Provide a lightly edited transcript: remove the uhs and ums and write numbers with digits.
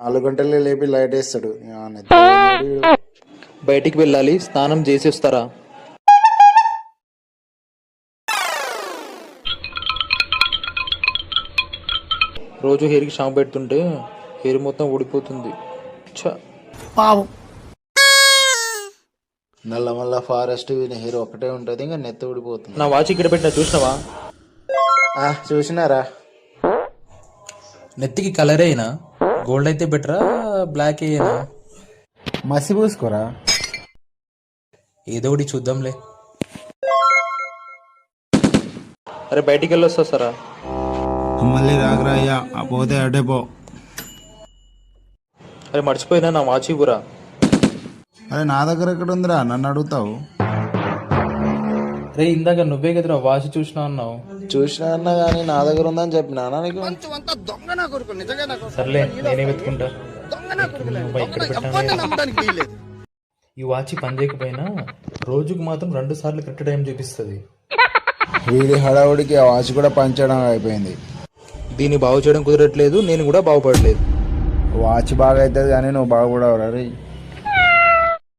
4 గంటలే లేపి లైట్ వేస్తాడు. నిద్రపోన్నాడు వీడు. బయటికి వెళ్ళాలి, స్నానం చేసి వస్తారా? రోజు హెయిర్కి షాంపూ పెడుతుంటే హెయిర్ మొత్తం ఊడిపోతుంది. ఛ! నల్లమల్ల ఫారెస్ట్ వీని హెయిర్ ఒకటే ఉంటది, ఇంకా నెత్తి ఊడిపోతుంది. నా వాచ్ ఇక్కడ పెట్టిన చూసినావా? చూసినారా? నెత్తికి కలర్ అయినా గోల్డ్ అయితే బెటరా, బ్లాక్ అయినా? మసి పూసుకోరా. ఏదో ఒకటి చూద్దాంలే. అరే బయటికి వెళ్ళొస్తా సరా? మళ్ళీ రాగరా అయ్యా, పోతే అటే పో. అరే మర్చిపోయినా, నా వాచ్ ఇవ్వరా. అరే నా దగ్గర ఎక్కడ ఉందిరా, నన్ను అడుగుతావు? అరే ఇందాక నువ్వే కదరా వాచ్ చూసినా అన్నావు. చూసినా అన్నా కానీ నా దగ్గర ఉందని చెప్పినా నీకు. సర్లే నేనే వెతుకుంటా. ఇక్కడ పెట్టానే. ఈ వాచ్ పని చేయకపోయినా రోజుకు మాత్రం 2 సార్లు కరెక్ట్ టైం చూపిస్తుంది. వీడి హడావుడికి ఆ వాచ్ కూడా పంచడం అయిపోయింది. దీన్ని బాగు చేయడం కుదరట్లేదు, నేను కూడా బాగుపడలేదు. వాచ్ బాగా అవుతుంది కానీ నువ్వు బాగుపడవురా రే.